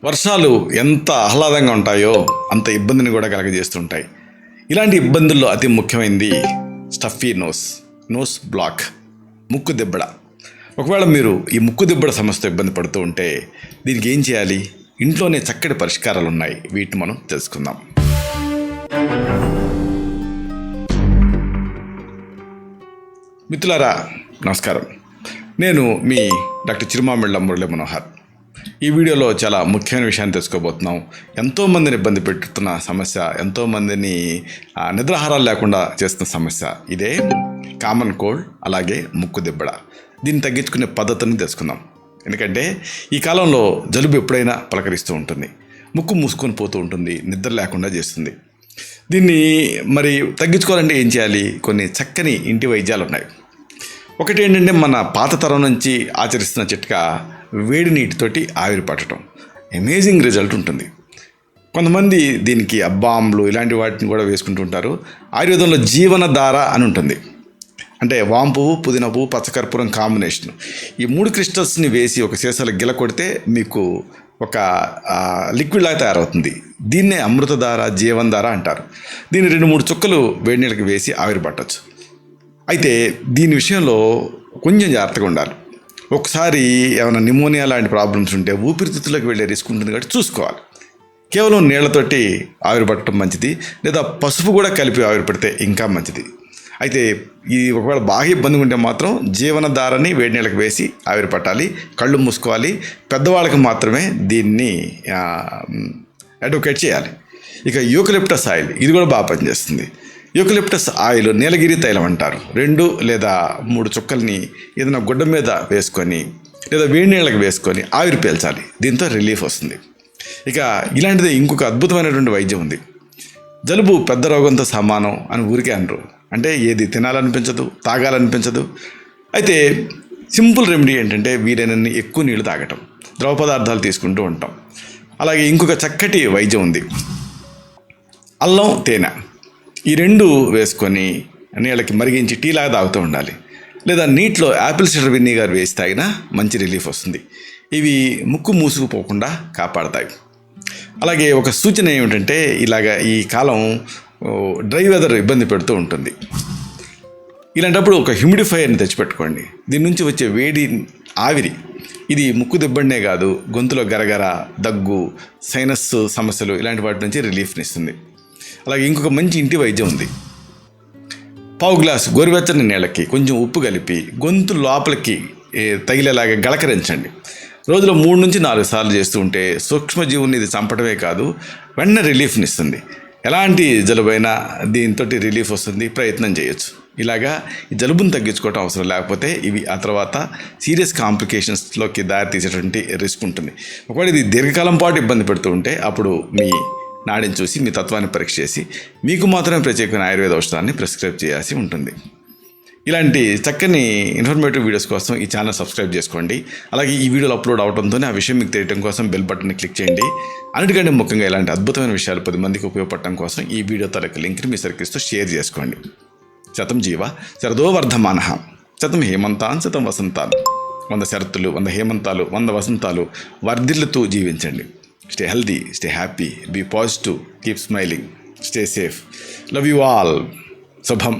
వర్షాలు ఎంత ఆహ్లాదంగా ఉంటాయో అంత ఇబ్బందిని కూడా కలగజేస్తుంటాయి. ఇలాంటి ఇబ్బందుల్లో అతి ముఖ్యమైనది స్టఫీ నోస్ బ్లాక్, ముక్కు దిబ్బడ. ఒకవేళ మీరు ఈ ముక్కు దిబ్బడ సమస్యతో ఇబ్బంది పడుతూ ఉంటే దీనికి ఏం చేయాలి? ఇంట్లోనే చక్కటి పరిష్కారాలు ఉన్నాయి, వీటిని మనం తెలుసుకుందాం. మిత్రులారా నమస్కారం. నేను మీ డాక్టర్ చిరుమామిళ్ళ మురళి మనోహర్. ఈ వీడియోలో చాలా ముఖ్యమైన విషయాన్ని తెలుసుకోబోతున్నాం. ఎంతోమందిని ఇబ్బంది పెట్టుతున్న సమస్య, ఎంతోమందిని నిద్రాహారాలు లేకుండా చేస్తున్న సమస్య ఇదే కామన్ కోల్డ్, అలాగే ముక్కు దిబ్బడ. దీన్ని తగ్గించుకునే పద్ధతిని తెలుసుకుందాం. ఎందుకంటే ఈ కాలంలో జలుబు ఎప్పుడైనా పలకరిస్తూ ఉంటుంది, ముక్కు మూసుకొని పోతూ ఉంటుంది, నిద్ర లేకుండా చేస్తుంది. దీన్ని మరి తగ్గించుకోవాలంటే ఏం చేయాలి? కొన్ని చక్కని ఇంటి వైద్యాలు ఉన్నాయి. ఒకటి ఏంటంటే, మన పాత తరం నుంచి ఆచరిస్తున్న చిట్కా వేడి నీటితోటి ఆవిరి పట్టడం. అమేజింగ్ రిజల్ట్ ఉంటుంది. కొంతమంది దీనికి అబ్బాంలు ఇలాంటి వాటిని కూడా వేసుకుంటూ ఉంటారు. ఆయుర్వేదంలో జీవనధార అని ఉంటుంది. అంటే వాము పువ్వు, పుదీనా పువ్వు, పచ్చకర్పూరం కాంబినేషన్. ఈ 3 క్రిస్టల్స్ని వేసి ఒక సీసాలో గిల కొడితే మీకు ఒక లిక్విడ్ లాగా తయారవుతుంది. దీన్నే అమృతధార, జీవనధార అంటారు. దీన్ని 2-3 చుక్కలు వేడి నీళ్ళకి వేసి ఆవిరి పట్టచ్చు. అయితే దీని విషయంలో కొంచెం జాగ్రత్తగా ఉండాలి. ఒకసారి ఏమైనా నిమోనియా లాంటి ప్రాబ్లమ్స్ ఉంటే ఊపిరితిత్తులకు వెళ్ళే రిస్క్ ఉంటుంది కాబట్టి చూసుకోవాలి. కేవలం నీళ్లతోటి ఆవిరి పట్టడం మంచిది, లేదా పసుపు కూడా కలిపి ఆవిరి పడితే ఇంకా మంచిది. అయితే ఈ ఒకవేళ బాగా ఇబ్బందిగా ఉంటే మాత్రం జీవనధారని వేడి నీళ్ళకి వేసి ఆవిరి పట్టాలి, కళ్ళు మూసుకోవాలి. పెద్దవాళ్ళకి మాత్రమే దీన్ని అడ్వకేట్ చేయాలి. ఇక యూకలిప్టస్ ఆయిల్, ఇది కూడా బాగా పనిచేస్తుంది. యూకలిప్టస్ ఆయిల్ నీలగిరి తైలం అంటారు. 2 లేదా 3 చుక్కల్ని ఏదైనా గుడ్డ మీద వేసుకొని లేదా వేడి నీళ్ళకి వేసుకొని ఆవిరి పీల్చాలి. దీంతో రిలీఫ్ వస్తుంది. ఇక ఇలాంటిది ఇంకొక అద్భుతమైనటువంటి వైద్యం ఉంది. జలుబు పెద్ద రోగంతో సమానం అని ఊరికే అనరు. అంటే ఏది తినాలనిపించదు, తాగాలనిపించదు. అయితే సింపుల్ రెమెడీ ఏంటంటే, వీలైనన్ని ఎక్కువ నీళ్లు తాగటం, ద్రవ పదార్థాలు తీసుకుంటూ ఉంటాం. అలాగే ఇంకొక చక్కటి వైద్యం ఉంది. అల్లం, తేనె ఈ 2 వేసుకొని నీళ్ళకి మరిగించి టీలాగా తాగుతూ ఉండాలి. లేదా నీటిలో యాపిల్ సిడర్ వినిగర్ వేసి తాగినా మంచి రిలీఫ్ వస్తుంది. ఇవి ముక్కు మూసుకుపోకుండా కాపాడతాయి. అలాగే ఒక సూచన ఏమిటంటే, ఇలాగ ఈ కాలం డ్రై వెదర్ ఇబ్బంది పెడుతూ ఉంటుంది. ఇలాంటప్పుడు ఒక హ్యూమిడిఫైయర్ని తెచ్చిపెట్టుకోండి. దీని నుంచి వచ్చే వేడి ఆవిరి ఇది ముక్కు దిబ్బడినే కాదు, గొంతులో గరగర, దగ్గు, సైనస్ సమస్యలు ఇలాంటి వాటి నుంచి రిలీఫ్ని ఇస్తుంది. అలాగే ఇంకొక మంచి ఇంటి వైద్యం ఉంది. పావు గ్లాసు గోరువెచ్చని నీళ్ళకి కొంచెం ఉప్పు కలిపి గొంతు లోపలికి తగిలేలాగా గలకరించండి. రోజులో 3 నుంచి 4 సార్లు చేస్తూ ఉంటే సూక్ష్మజీవుని ఇది చంపడమే కాదు, వెంటనే రిలీఫ్ని ఇస్తుంది. ఎలాంటి జలుబైనా దీంతో రిలీఫ్ వస్తుంది. ప్రయత్నం చేయొచ్చు. ఇలాగా ఈ జలుబును తగ్గించుకోవటం అవసరం. లేకపోతే ఇవి ఆ తర్వాత సీరియస్ కాంప్లికేషన్స్లోకి దారి తీసేటువంటి రిస్క్ ఉంటుంది. ఒకవేళ ఇది దీర్ఘకాలం పాటు ఇబ్బంది పెడుతూ ఉంటే అప్పుడు మీ నాడిని చూసి మీ తత్వాన్ని పరీక్ష చేసి మీకు మాత్రమే ప్రత్యేకమైన ఆయుర్వేద ఔషధాన్ని ప్రిస్క్రైబ్ చేయాల్సి ఉంటుంది. ఇలాంటి చక్కని ఇన్ఫర్మేటివ్ వీడియోస్ కోసం ఈ ఛానల్ సబ్స్క్రైబ్ చేసుకోండి. అలాగే ఈ వీడియోలు అప్లోడ్ అవడంతోనే ఆ విషయం మీకు తెలియడం కోసం బెల్ బటన్ని క్లిక్ చేయండి. అన్నిటికంటే ముఖ్యంగా ఇలాంటి అద్భుతమైన విషయాలు 10 మందికి ఉపయోగపడటం కోసం ఈ వీడియో తాలూకు లింక్ని మీ సర్కిల్స్తో షేర్ చేసుకోండి. శతం జీవ శరదో వర్ధమానః, శతం హేమంతాన్ శతం వసంతాన్. 100 శరత్తులు, 100 హేమంతాలు, 100 వసంతాలు వర్ధిల్లుతూ జీవించండి. Stay healthy, stay happy, be positive, keep smiling, stay safe. Love you all. Subham.